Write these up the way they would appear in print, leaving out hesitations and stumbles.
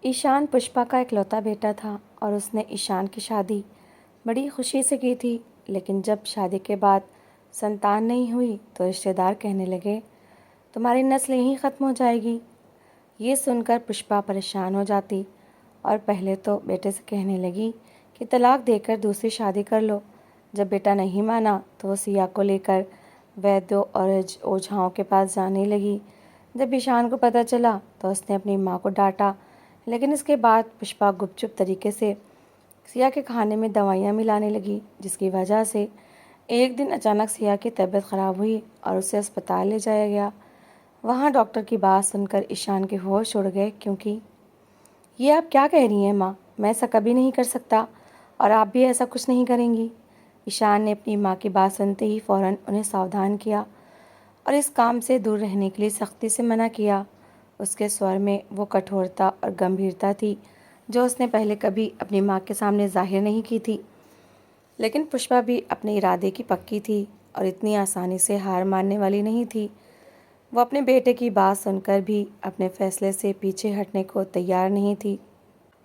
ईशान पुष्पा का इकलौता बेटा था और उसने ईशान की शादी बड़ी खुशी से की थी। लेकिन जब शादी के बाद संतान नहीं हुई तो रिश्तेदार कहने लगे, तुम्हारी नस्ल यहीं ख़त्म हो जाएगी। ये सुनकर पुष्पा परेशान हो जाती और पहले तो बेटे से कहने लगी कि तलाक देकर दूसरी शादी कर लो। जब बेटा नहीं माना तो वो सिया को लेकर वैद्यों और ओझाओं के पास जाने लगी। जब ईशान को पता चला तो उसने अपनी माँ को डांटा, लेकिन इसके बाद पुष्पा गुपचुप तरीके से सिया के खाने में दवाइयाँ मिलाने लगी, जिसकी वजह से एक दिन अचानक सिया की तबीयत ख़राब हुई और उसे अस्पताल ले जाया गया। वहाँ डॉक्टर की बात सुनकर ईशान के होश उड़ गए, क्योंकि ये आप क्या कह रही हैं माँ, मैं ऐसा कभी नहीं कर सकता और आप भी ऐसा कुछ नहीं करेंगी। ईशान ने अपनी माँ की बात सुनते ही फ़ौरन उन्हें सावधान किया और इस काम से दूर रहने के लिए सख्ती से मना किया। उसके स्वर में वो कठोरता और गंभीरता थी जो उसने पहले कभी अपनी माँ के सामने जाहिर नहीं की थी। लेकिन पुष्पा भी अपने इरादे की पक्की थी और इतनी आसानी से हार मानने वाली नहीं थी। वो अपने बेटे की बात सुनकर भी अपने फैसले से पीछे हटने को तैयार नहीं थी।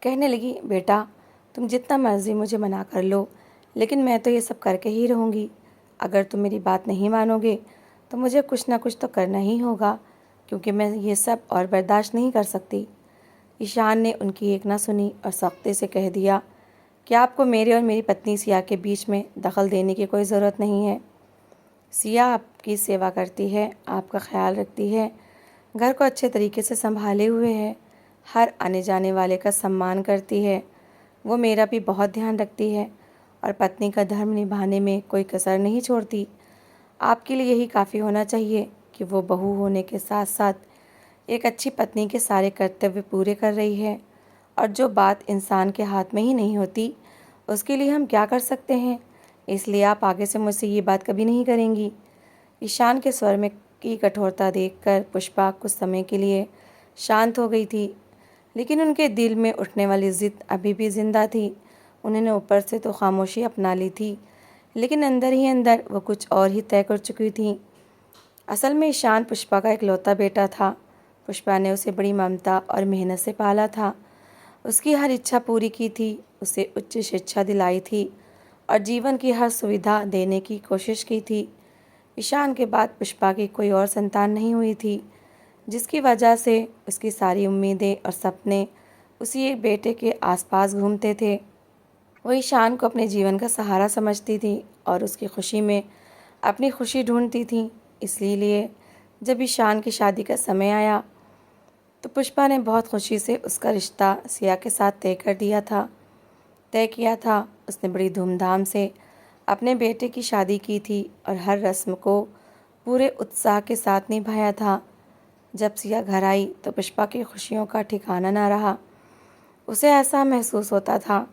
कहने लगी, बेटा तुम जितना मर्जी मुझे मना कर लो, लेकिन मैं तो ये सब करके ही रहूँगी। अगर तुम मेरी बात नहीं मानोगे तो मुझे कुछ ना कुछ तो करना ही होगा, क्योंकि मैं ये सब और बर्दाश्त नहीं कर सकती। ईशान ने उनकी एक ना सुनी और सख्ती से कह दिया कि आपको मेरे और मेरी पत्नी सिया के बीच में दखल देने की कोई ज़रूरत नहीं है। सिया आपकी सेवा करती है, आपका ख्याल रखती है, घर को अच्छे तरीके से संभाले हुए है, हर आने जाने वाले का सम्मान करती है। वो मेरा भी बहुत ध्यान रखती है और पत्नी का धर्म निभाने में कोई कसर नहीं छोड़ती। आपके लिए यही काफ़ी होना चाहिए कि वो बहू होने के साथ साथ एक अच्छी पत्नी के सारे कर्तव्य पूरे कर रही है। और जो बात इंसान के हाथ में ही नहीं होती, उसके लिए हम क्या कर सकते हैं। इसलिए आप आगे से मुझसे ये बात कभी नहीं करेंगी। ईशान के स्वर में की कठोरता देखकर पुष्पा कुछ समय के लिए शांत हो गई थी, लेकिन उनके दिल में उठने वाली ज़िद अभी भी जिंदा थी। उन्होंने ऊपर से तो खामोशी अपना ली थी, लेकिन अंदर ही अंदर वो कुछ और ही तय कर चुकी थी। असल में ईशान पुष्पा का इकलौता बेटा था। पुष्पा ने उसे बड़ी ममता और मेहनत से पाला था, उसकी हर इच्छा पूरी की थी, उसे उच्च शिक्षा दिलाई थी और जीवन की हर सुविधा देने की कोशिश की थी। ईशान के बाद पुष्पा की कोई और संतान नहीं हुई थी, जिसकी वजह से उसकी सारी उम्मीदें और सपने उसी एक बेटे के आसपास घूमते थे। वो ईशान को अपने जीवन का सहारा समझती थी और उसकी खुशी में अपनी खुशी ढूंढती थी। इसलिए जब ईशान की शादी का समय आया तो पुष्पा ने बहुत खुशी से उसका रिश्ता सिया के साथ तय किया था। उसने बड़ी धूमधाम से अपने बेटे की शादी की थी और हर रस्म को पूरे उत्साह के साथ निभाया था। जब सिया घर आई तो पुष्पा की खुशियों का ठिकाना न रहा। उसे ऐसा महसूस होता था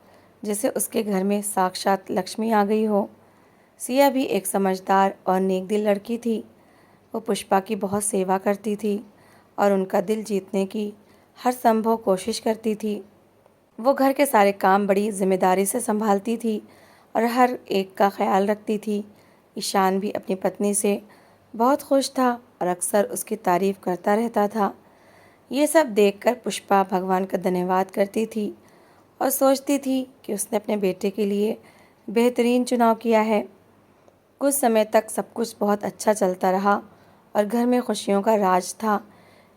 जैसे उसके घर में साक्षात लक्ष्मी आ गई हो। सिया भी एक समझदार और नेक दिल लड़की थी। वो पुष्पा की बहुत सेवा करती थी और उनका दिल जीतने की हर संभव कोशिश करती थी। वो घर के सारे काम बड़ी जिम्मेदारी से संभालती थी और हर एक का ख्याल रखती थी। ईशान भी अपनी पत्नी से बहुत खुश था और अक्सर उसकी तारीफ करता रहता था। ये सब देखकर पुष्पा भगवान का धन्यवाद करती थी और सोचती थी कि उसने अपने बेटे के लिए बेहतरीन चुनाव किया है। कुछ समय तक सब कुछ बहुत अच्छा चलता रहा और घर में खुशियों का राज था,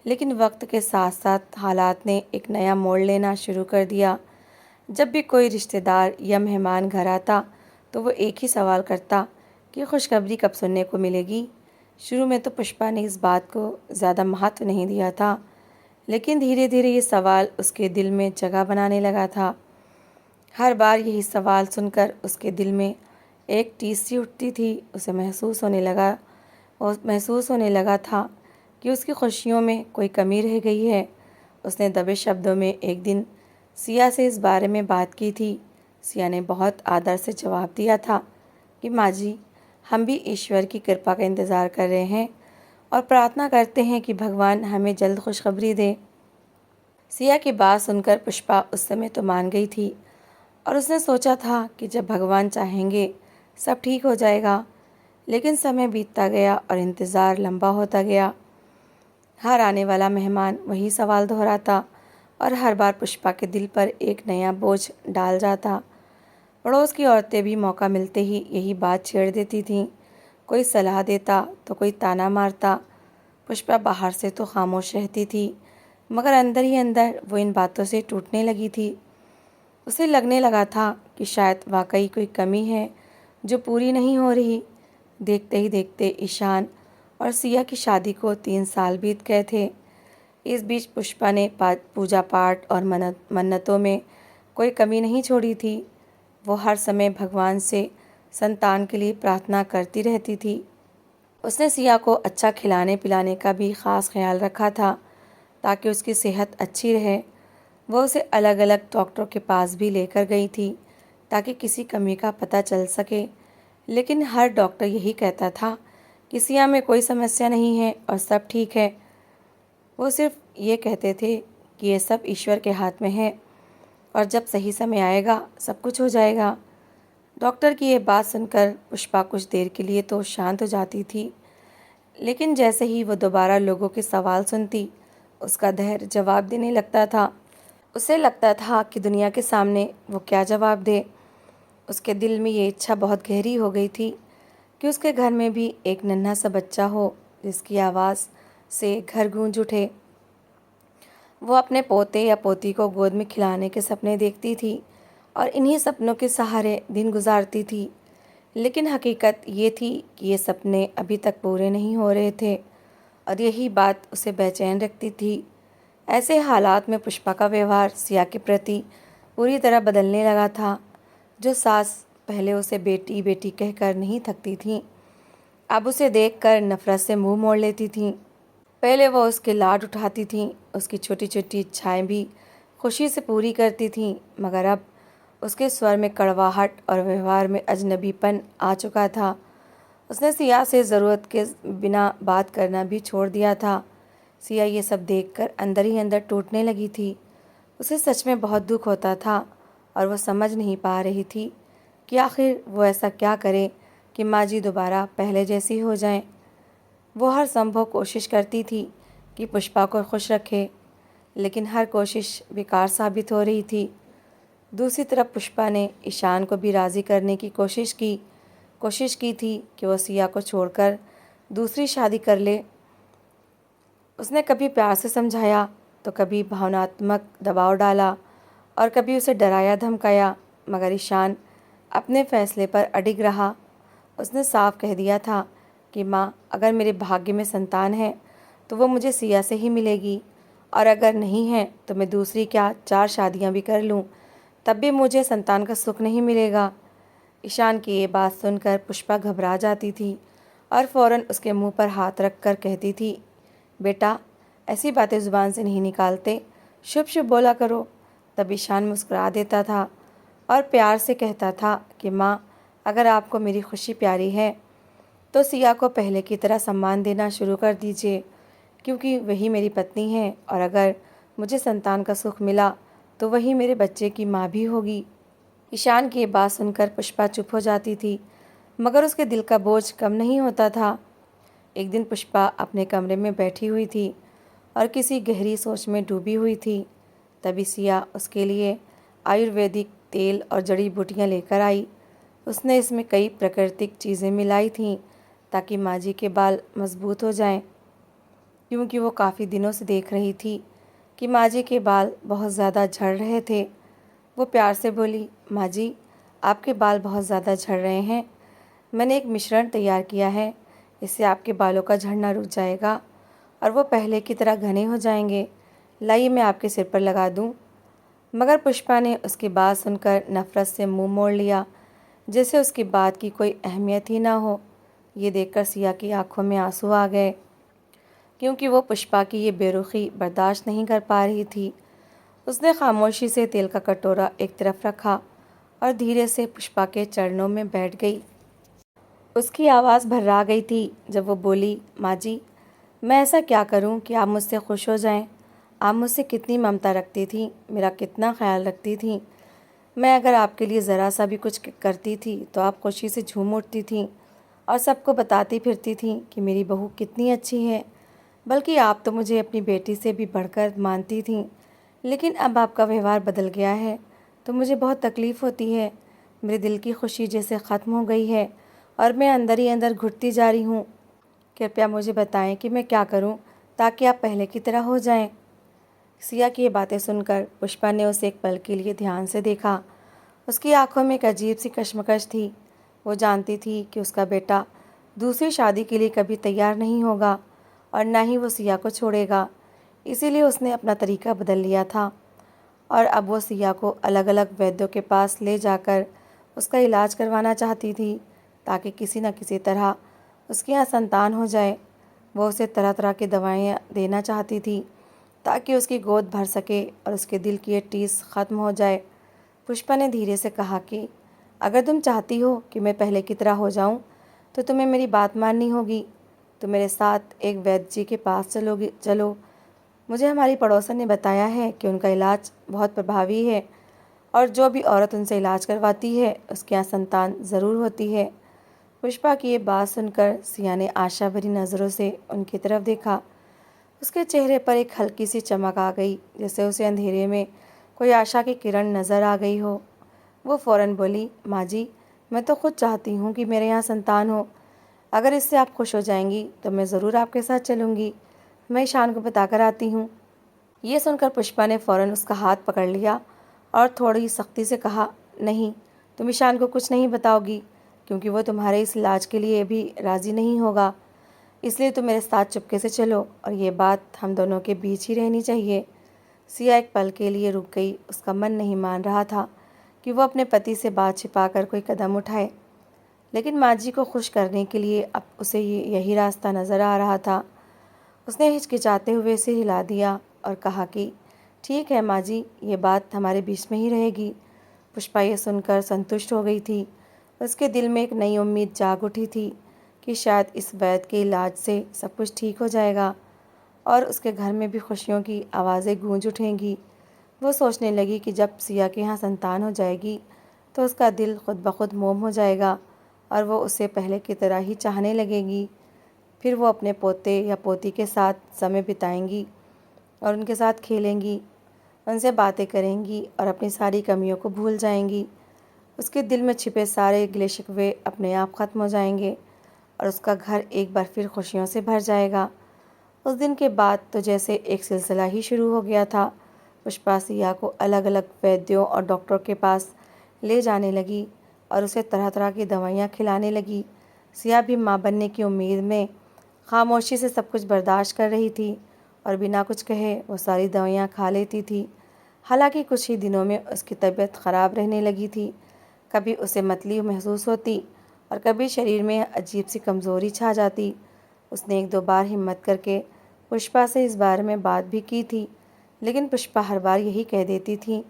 लेकिन वक्त के साथ साथ हालात ने एक नया मोड़ लेना शुरू कर दिया। जब भी कोई रिश्तेदार या मेहमान घर आता तो वो एक ही सवाल करता कि खुशखबरी कब सुनने को मिलेगी। शुरू में तो पुष्पा ने इस बात को ज़्यादा महत्व नहीं दिया था, लेकिन धीरे धीरे ये सवाल उसके दिल में जगह बनाने लगा था। हर बार यही सवाल सुनकर उसके दिल में एक टीस सी उठती थी। उसे महसूस होने लगा था कि उसकी खुशियों में कोई कमी रह गई है। उसने दबे शब्दों में एक दिन सिया से इस बारे में बात की थी। सिया ने बहुत आदर से जवाब दिया था कि माँ जी, हम भी ईश्वर की कृपा का इंतज़ार कर रहे हैं और प्रार्थना करते हैं कि भगवान हमें जल्द खुशखबरी दे। सिया की बात सुनकर पुष्पा उस समय तो मान गई थी और उसने सोचा था कि जब भगवान चाहेंगे सब ठीक हो जाएगा। लेकिन समय बीतता गया और इंतज़ार लंबा होता गया। हर आने वाला मेहमान वही सवाल दोहराता और हर बार पुष्पा के दिल पर एक नया बोझ डाल जाता। पड़ोस की औरतें भी मौका मिलते ही यही बात छेड़ देती थीं। कोई सलाह देता तो कोई ताना मारता। पुष्पा बाहर से तो खामोश रहती थी, मगर अंदर ही अंदर वो इन बातों से टूटने लगी थी। उसे लगने लगा था कि शायद वाकई कोई कमी है जो पूरी नहीं हो रही। देखते ही देखते ईशान और सिया की शादी को 3 साल बीत गए थे। इस बीच पुष्पा ने पूजा पाठ और मन्नतों में कोई कमी नहीं छोड़ी थी। वो हर समय भगवान से संतान के लिए प्रार्थना करती रहती थी। उसने सिया को अच्छा खिलाने पिलाने का भी ख़ास ख्याल रखा था ताकि उसकी सेहत अच्छी रहे। वो उसे अलग अलग डॉक्टरों के पास भी लेकर गई थी ताकि किसी कमी का पता चल सके, लेकिन हर डॉक्टर यही कहता था कि सिया में कोई समस्या नहीं है और सब ठीक है। वो सिर्फ ये कहते थे कि ये सब ईश्वर के हाथ में है और जब सही समय आएगा सब कुछ हो जाएगा। डॉक्टर की ये बात सुनकर पुष्पा कुछ देर के लिए तो शांत हो जाती थी, लेकिन जैसे ही वो दोबारा लोगों के सवाल सुनती, उसका धैर्य जवाब देने लगता था। उसे लगता था कि दुनिया के सामने वो क्या जवाब दे। उसके दिल में ये इच्छा बहुत गहरी हो गई थी कि उसके घर में भी एक नन्हा सा बच्चा हो जिसकी आवाज़ से घर गूंज उठे। वो अपने पोते या पोती को गोद में खिलाने के सपने देखती थी और इन्हीं सपनों के सहारे दिन गुजारती थी। लेकिन हकीकत ये थी कि ये सपने अभी तक पूरे नहीं हो रहे थे और यही बात उसे बेचैन रखती थी। ऐसे हालात में पुष्पा का व्यवहार सिया के प्रति पूरी तरह बदलने लगा था। जो सास पहले उसे बेटी बेटी कहकर नहीं थकती थी, अब उसे देखकर नफरत से मुंह मोड़ लेती थीं। पहले वो उसके लाड उठाती थीं, उसकी छोटी छोटी इच्छाएं भी खुशी से पूरी करती थीं, मगर अब उसके स्वर में कड़वाहट और व्यवहार में अजनबीपन आ चुका था। उसने सिया से ज़रूरत के बिना बात करना भी छोड़ दिया था। सिया ये सब देखकर अंदर ही अंदर टूटने लगी थी। उसे सच में बहुत दुख होता था और वो समझ नहीं पा रही थी कि आखिर वो ऐसा क्या करे कि माँ जी दोबारा पहले जैसी हो जाएं। वो हर संभव कोशिश करती थी कि पुष्पा को खुश रखे, लेकिन हर कोशिश बेकार साबित हो रही थी। दूसरी तरफ पुष्पा ने ईशान को भी राज़ी करने की कोशिश की थी कि वो सिया को छोड़कर दूसरी शादी कर ले। उसने कभी प्यार से समझाया तो कभी भावनात्मक दबाव डाला और कभी उसे डराया धमकाया, मगर ईशान अपने फैसले पर अडिग रहा। उसने साफ कह दिया था कि माँ, अगर मेरे भाग्य में संतान है तो वो मुझे सिया से ही मिलेगी, और अगर नहीं है तो मैं दूसरी क्या 4 शादियाँ भी कर लूँ, तब भी मुझे संतान का सुख नहीं मिलेगा। ईशान की ये बात सुनकर पुष्पा घबरा जाती थी और फ़ौरन उसके मुंह पर हाथ रख कर कहती थी, बेटा, ऐसी बातें ज़ुबान से नहीं निकालते, शुभ शुभ बोला करो। तब ईशान मुस्कुरा देता था और प्यार से कहता था कि माँ, अगर आपको मेरी खुशी प्यारी है तो सिया को पहले की तरह सम्मान देना शुरू कर दीजिए, क्योंकि वही मेरी पत्नी है, और अगर मुझे संतान का सुख मिला तो वही मेरे बच्चे की माँ भी होगी। ईशान की ये बात सुनकर पुष्पा चुप हो जाती थी, मगर उसके दिल का बोझ कम नहीं होता था। एक दिन पुष्पा अपने कमरे में बैठी हुई थी और किसी गहरी सोच में डूबी हुई थी। तभी सिया उसके लिए आयुर्वेदिक तेल और जड़ी बूटियाँ लेकर आई। उसने इसमें कई प्राकृतिक चीज़ें मिलाई थीं ताकि माँ जी के बाल मजबूत हो जाएं, क्योंकि वो काफ़ी दिनों से देख रही थी कि माँ जी के बाल बहुत ज़्यादा झड़ रहे थे। वो प्यार से बोली, माँ जी, आपके बाल बहुत ज़्यादा झड़ रहे हैं। मैंने एक मिश्रण तैयार किया है, इससे आपके बालों का झड़ना रुक जाएगा और वो पहले की तरह घने हो जाएंगे। लाइए, मैं आपके सिर पर लगा दूँ। मगर पुष्पा ने उसकी बात सुनकर नफ़रत से मुंह मोड़ लिया, जैसे उसकी बात की कोई अहमियत ही ना हो। ये देखकर सिया की आंखों में आंसू आ गए, क्योंकि वो पुष्पा की ये बेरुखी बर्दाश्त नहीं कर पा रही थी। उसने खामोशी से तेल का कटोरा एक तरफ रखा और धीरे से पुष्पा के चरणों में बैठ गई। उसकी आवाज़ भर्रा गई थी जब वो बोली, माँ जी, मैं ऐसा क्या करूँ कि आप मुझसे खुश हो जाएं? आप मुझसे कितनी ममता रखती थी, मेरा कितना ख्याल रखती थी। मैं अगर आपके लिए ज़रा सा भी कुछ करती थी तो आप खुशी से झूम उठती थीं और सबको बताती फिरती थीं कि मेरी बहू कितनी अच्छी है। बल्कि आप तो मुझे अपनी बेटी से भी बढ़कर मानती थीं। लेकिन अब आपका व्यवहार बदल गया है तो मुझे बहुत तकलीफ़ होती है। मेरे दिल की खुशी जैसे ख़त्म हो गई है और मैं अंदर ही अंदर घुटती जा रही हूँ। कृपया मुझे बताएं कि मैं क्या करूँ ताकि आप पहले की तरह हो जाएं। सिया की ये बातें सुनकर पुष्पा ने उसे एक पल के लिए ध्यान से देखा। उसकी आंखों में एक अजीब सी कश्मकश थी। वो जानती थी कि उसका बेटा दूसरी शादी के लिए कभी तैयार नहीं होगा और ना ही वो सिया को छोड़ेगा। इसीलिए उसने अपना तरीका बदल लिया था और अब वो सिया को अलग अलग वैद्यों के पास ले जाकर उसका इलाज करवाना चाहती थी ताकि किसी न किसी तरह उसके यहाँ संतान हो जाए। वो उसे तरह तरह की दवाइयाँ देना चाहती थी ताकि उसकी गोद भर सके और उसके दिल की ये टीस ख़त्म हो जाए। पुष्पा ने धीरे से कहा कि अगर तुम चाहती हो कि मैं पहले की तरह हो जाऊं, तो तुम्हें मेरी बात माननी होगी। तुम मेरे साथ एक वैद्य जी के पास चलो। मुझे हमारी पड़ोसन ने बताया है कि उनका इलाज बहुत प्रभावी है और जो भी औरत उनसे इलाज करवाती है उसके यहाँ संतान ज़रूर होती है। पुष्पा की ये बात सुनकर सिया ने आशा भरी नज़रों से उनकी तरफ देखा। उसके चेहरे पर एक हल्की सी चमक आ गई, जैसे उसे अंधेरे में कोई आशा की किरण नज़र आ गई हो। वो फ़ौरन बोली, माँ जी, मैं तो खुद चाहती हूँ कि मेरे यहाँ संतान हो। अगर इससे आप खुश हो जाएंगी तो मैं ज़रूर आपके साथ चलूँगी। मैं ईशान को बताकर आती हूँ। ये सुनकर पुष्पा ने फ़ौरन उसका हाथ पकड़ लिया और थोड़ी सख्ती से कहा, नहीं, तुम ईशान को कुछ नहीं बताओगी क्योंकि वो तुम्हारे इस इलाज के लिए भी राज़ी नहीं होगा। इसलिए तुम मेरे साथ चुपके से चलो और ये बात हम दोनों के बीच ही रहनी चाहिए। सिया एक पल के लिए रुक गई। उसका मन नहीं मान रहा था कि वो अपने पति से बात छिपाकर कोई कदम उठाए, लेकिन माँ जी को खुश करने के लिए अब उसे यही रास्ता नज़र आ रहा था। उसने हिचकिचाते हुए सिर हिला दिया और कहा कि ठीक है माँ जी, ये बात हमारे बीच में ही रहेगी। पुष्पा ये सुनकर संतुष्ट हो गई थी। उसके दिल में एक नई उम्मीद जाग उठी थी कि शायद इस वैद्य के इलाज से सब कुछ ठीक हो जाएगा और उसके घर में भी खुशियों की आवाज़ें गूंज उठेंगी। वो सोचने लगी कि जब सिया के यहाँ संतान हो जाएगी तो उसका दिल खुद ब खुद मोम हो जाएगा और वो उसे पहले की तरह ही चाहने लगेगी। फिर वो अपने पोते या पोती के साथ समय बिताएंगी और उनके साथ खेलेंगी, उनसे बातें करेंगी और अपनी सारी कमियों को भूल जाएंगी। उसके दिल में छिपे सारे गिले शिकवे अपने आप ख़त्म हो जाएंगे और उसका घर एक बार फिर खुशियों से भर जाएगा। उस दिन के बाद तो जैसे एक सिलसिला ही शुरू हो गया था। पुष्पा सिया को अलग अलग वैद्यों और डॉक्टरों के पास ले जाने लगी और उसे तरह तरह की दवाइयाँ खिलाने लगी। सिया भी माँ बनने की उम्मीद में खामोशी से सब कुछ बर्दाश्त कर रही थी और बिना कुछ कहे वो सारी दवाइयाँ खा लेती थी। हालांकि कुछ ही दिनों में उसकी तबीयत ख़राब रहने लगी थी। कभी उसे मतली महसूस होती और कभी शरीर में अजीब सी कमज़ोरी छा जाती। उसने एक दो बार हिम्मत करके पुष्पा से इस बारे में बात भी की थी, लेकिन पुष्पा हर बार यही कह देती थी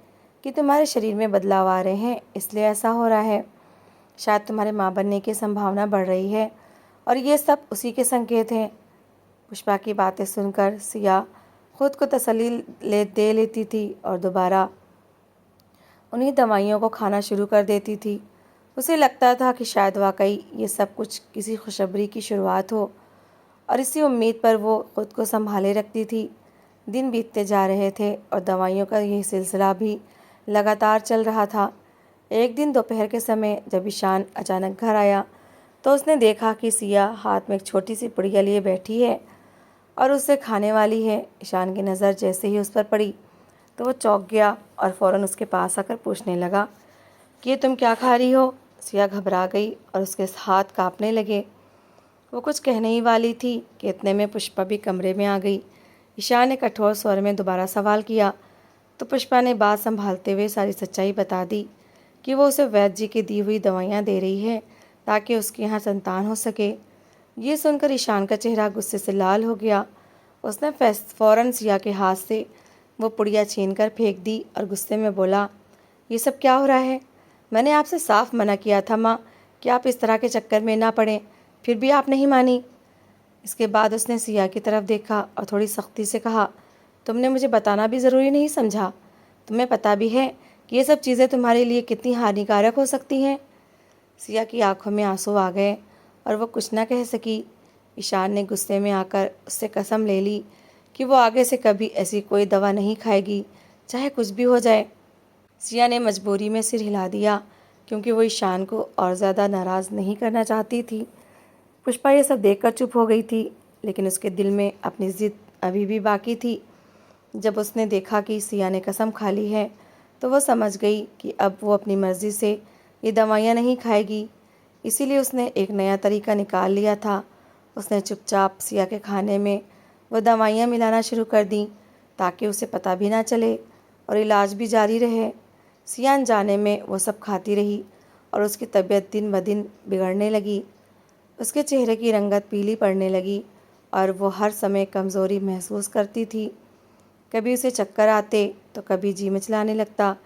कि तुम्हारे शरीर में बदलाव आ रहे हैं, इसलिए ऐसा हो रहा है। शायद तुम्हारे माँ बनने की संभावना बढ़ रही है और ये सब उसी के संकेत हैं। पुष्पा की बातें सुनकर सिया खुद को तसल्ली दे लेती थी और दोबारा उन्हीं दवाइयों को खाना शुरू कर देती थी। उसे लगता था कि शायद वाकई ये सब कुछ किसी खुशखबरी की शुरुआत हो और इसी उम्मीद पर वो खुद को संभाले रखती थी। दिन बीतते जा रहे थे और दवाइयों का यह सिलसिला भी लगातार चल रहा था। एक दिन दोपहर के समय जब ईशान अचानक घर आया तो उसने देखा कि सिया हाथ में एक छोटी सी पुड़िया लिए बैठी है और उसे खाने वाली है। ईशान की नज़र जैसे ही उस पर पड़ी तो वो चौंक गया और फ़ौरन उसके पास आकर पूछने लगा कि ये तुम क्या खा रही हो। सिया घबरा गई और उसके हाथ कांपने लगे। वो कुछ कहने ही वाली थी कि इतने में पुष्पा भी कमरे में आ गई। ईशान ने कठोर स्वर में दोबारा सवाल किया तो पुष्पा ने बात संभालते हुए सारी सच्चाई बता दी कि वो उसे वैद्य जी की दी हुई दवाइयाँ दे रही है ताकि उसके यहाँ संतान हो सके। ये सुनकर ईशान का चेहरा गुस्से से लाल हो गया। उसने फ़ौरन सिया के हाथ से वो पुड़िया छीनकर फेंक दी और गुस्से में बोला, ये सब क्या हो रहा है? मैंने आपसे साफ मना किया था माँ कि आप इस तरह के चक्कर में ना पड़ें, फिर भी आप नहीं मानी। इसके बाद उसने सिया की तरफ देखा और थोड़ी सख्ती से कहा, तुमने मुझे बताना भी ज़रूरी नहीं समझा? तुम्हें पता भी है कि ये सब चीज़ें तुम्हारे लिए कितनी हानिकारक हो सकती हैं? सिया की आंखों में आंसू आ गए और वो कुछ ना कह सकी। ईशान ने गुस्से में आकर उससे कसम ले ली कि वो आगे से कभी ऐसी कोई दवा नहीं खाएगी चाहे कुछ भी हो जाए। सिया ने मजबूरी में सिर हिला दिया क्योंकि वो ईशान को और ज़्यादा नाराज़ नहीं करना चाहती थी। पुष्पा ये सब देखकर चुप हो गई थी, लेकिन उसके दिल में अपनी ज़िद अभी भी बाकी थी। जब उसने देखा कि सिया ने कसम खा ली है, तो वो समझ गई कि अब वो अपनी मर्ज़ी से ये दवाइयाँ नहीं खाएगी। इसीलिए उसने एक नया तरीका निकाल लिया था। उसने चुपचाप सिया के खाने में वो दवाइयाँ मिलाना शुरू कर दी, ताकि उसे पता भी ना चले और इलाज भी जारी रहे। सिया अनजाने में वो सब खाती रही और उसकी तबीयत दिन ब दिन बिगड़ने लगी। उसके चेहरे की रंगत पीली पड़ने लगी और वो हर समय कमज़ोरी महसूस करती थी। कभी उसे चक्कर आते तो कभी जी मिचलाने लगता।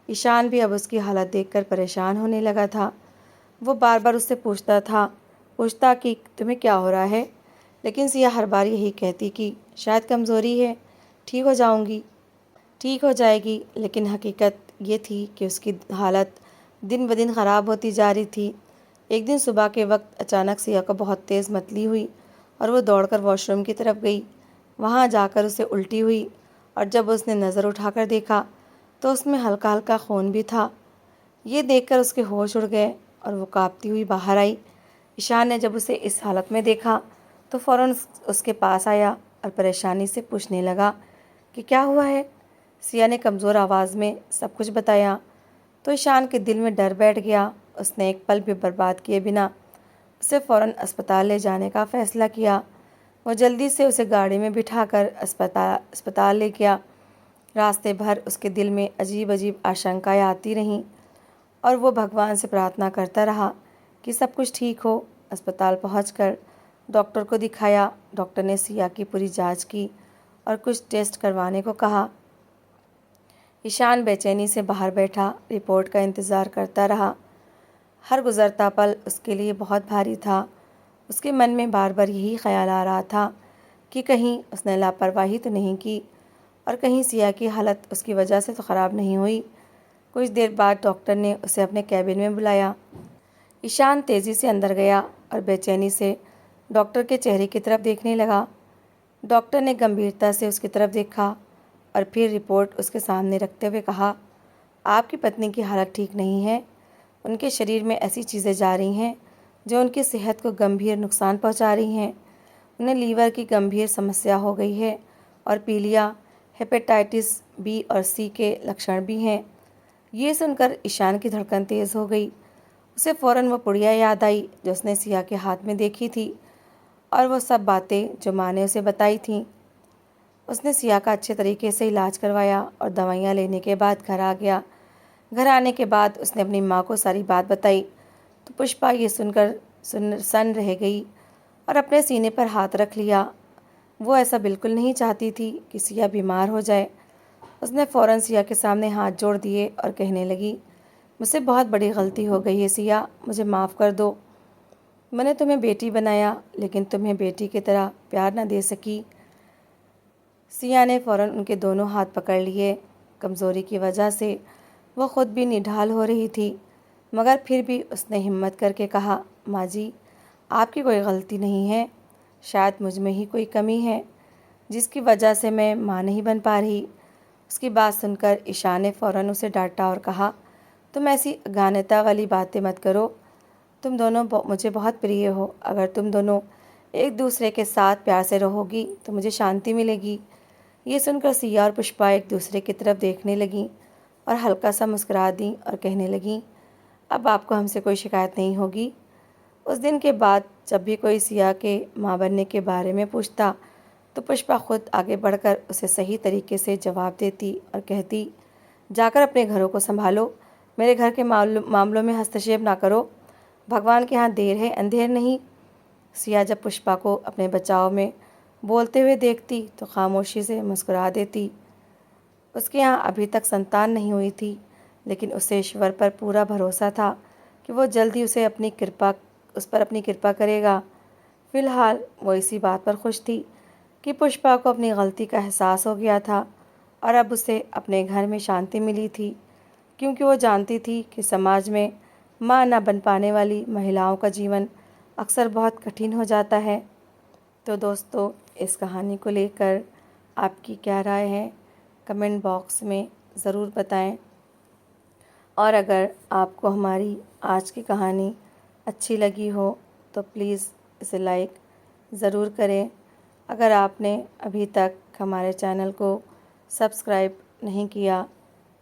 ईशान भी अब उसकी हालत देखकर परेशान होने लगा था। वो बार बार उससे पूछता कि तुम्हें क्या हो रहा है, लेकिन सिया हर बार यही कहती कि शायद कमज़ोरी है, ठीक हो जाएगी। लेकिन हकीकत ये थी कि उसकी हालत दिन ब दिन ख़राब होती जा रही थी। एक दिन सुबह के वक्त अचानक सिया को बहुत तेज़ मतली हुई और वो दौड़कर वॉशरूम की तरफ गई। वहाँ जाकर उसे उल्टी हुई और जब उसने नज़र उठाकर देखा तो उसमें हल्का हल्का खून भी था। ये देखकर उसके होश उड़ गए और वो कांपती हुई बाहर आई। ईशान ने जब उसे इस हालत में देखा तो फ़ौरन उसके पास आया और परेशानी से पूछने लगा कि क्या हुआ है। सिया ने कमज़ोर आवाज़ में सब कुछ बताया तो ईशान के दिल में डर बैठ गया। उसने एक पल भी बर्बाद किए बिना उसे फ़ौरन अस्पताल ले जाने का फ़ैसला किया। वो जल्दी से उसे गाड़ी में बिठाकर अस्पताल ले गया। रास्ते भर उसके दिल में अजीब अजीब आशंकाएं आती रहीं और वो भगवान से प्रार्थना करता रहा कि सब कुछ ठीक हो। अस्पताल पहुंचकर डॉक्टर को दिखाया। डॉक्टर ने सिया की पूरी जांच की और कुछ टेस्ट करवाने को कहा। ईशान बेचैनी से बाहर बैठा रिपोर्ट का इंतज़ार करता रहा। हर गुज़रता पल उसके लिए बहुत भारी था। उसके मन में बार बार यही ख्याल आ रहा था कि कहीं उसने लापरवाही तो नहीं की और कहीं सिया की हालत उसकी वजह से तो ख़राब नहीं हुई। कुछ देर बाद डॉक्टर ने उसे अपने कैबिन में बुलाया। ईशान तेज़ी से अंदर गया और बेचैनी से डॉक्टर के चेहरे की तरफ देखने लगा। डॉक्टर ने गंभीरता से उसकी तरफ देखा और फिर रिपोर्ट उसके सामने रखते हुए कहा, आपकी पत्नी की हालत ठीक नहीं है। उनके शरीर में ऐसी चीज़ें जा रही हैं जो उनकी सेहत को गंभीर नुकसान पहुंचा रही हैं। उन्हें लीवर की गंभीर समस्या हो गई है और पीलिया, हेपेटाइटिस बी और सी के लक्षण भी हैं। ये सुनकर ईशान की धड़कन तेज़ हो गई। उसे फ़ौरन वो पुड़िया याद आई जो उसने सिया के हाथ में देखी थी और वो सब बातें जो माँ ने उसे बताई थीं। उसने सिया का अच्छे तरीके से इलाज करवाया और दवाइयाँ लेने के बाद घर आ गया। घर आने के बाद उसने अपनी माँ को सारी बात बताई तो पुष्पा ये सुनकर सन रह गई और अपने सीने पर हाथ रख लिया। वो ऐसा बिल्कुल नहीं चाहती थी कि सिया बीमार हो जाए। उसने फ़ौरन सिया के सामने हाथ जोड़ दिए और कहने लगी, मुझसे बहुत बड़ी गलती हो गई है सिया, मुझे माफ़ कर दो। मैंने तुम्हें बेटी बनाया लेकिन तुम्हें बेटी की तरह प्यार न दे सकी। सिया ने फ़ौरन उनके दोनों हाथ पकड़ लिए। कमज़ोरी की वजह से वो ख़ुद भी निढाल हो रही थी, मगर फिर भी उसने हिम्मत करके कहा, माँ जी, आपकी कोई गलती नहीं है। शायद मुझ में ही कोई कमी है जिसकी वजह से मैं माँ नहीं बन पा रही। उसकी बात सुनकर ईशान ने फ़ौरन उसे डांटा और कहा, तुम ऐसी अज्ञानता वाली बातें मत करो। तुम दोनों मुझे बहुत प्रिय हो। अगर तुम दोनों एक दूसरे के साथ प्यार से रहोगी तो मुझे शांति मिलेगी। ये सुनकर सिया और पुष्पा एक दूसरे की तरफ देखने लगीं और हल्का सा मुस्कुरा दी और कहने लगीं, अब आपको हमसे कोई शिकायत नहीं होगी। उस दिन के बाद जब भी कोई सिया के माँ बनने के बारे में पूछता तो पुष्पा खुद आगे बढ़कर उसे सही तरीके से जवाब देती और कहती, जाकर अपने घरों को संभालो, मेरे घर के मामलों में हस्तक्षेप ना करो। भगवान के यहाँ देर है, अंधेर नहीं। सिया जब पुष्पा को अपने बचाव में बोलते हुए देखती तो खामोशी से मुस्कुरा देती। उसके यहाँ अभी तक संतान नहीं हुई थी, लेकिन उसे ईश्वर पर पूरा भरोसा था कि वो जल्द ही उस पर अपनी कृपा करेगा। फिलहाल वो इसी बात पर खुश थी कि पुष्पा को अपनी गलती का एहसास हो गया था और अब उसे अपने घर में शांति मिली थी, क्योंकि वो जानती थी कि समाज में माँ न बन पाने वाली महिलाओं का जीवन अक्सर बहुत कठिन हो जाता है। तो दोस्तों, इस कहानी को लेकर आपकी क्या राय है? कमेंट बॉक्स में ज़रूर बताएं। और अगर आपको हमारी आज की कहानी अच्छी लगी हो तो प्लीज़ इसे लाइक ज़रूर करें। अगर आपने अभी तक हमारे चैनल को सब्सक्राइब नहीं किया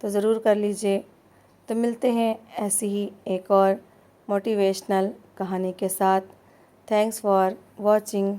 तो ज़रूर कर लीजिए। तो मिलते हैं ऐसी ही एक और मोटिवेशनल कहानी के साथ। Thanks for watching.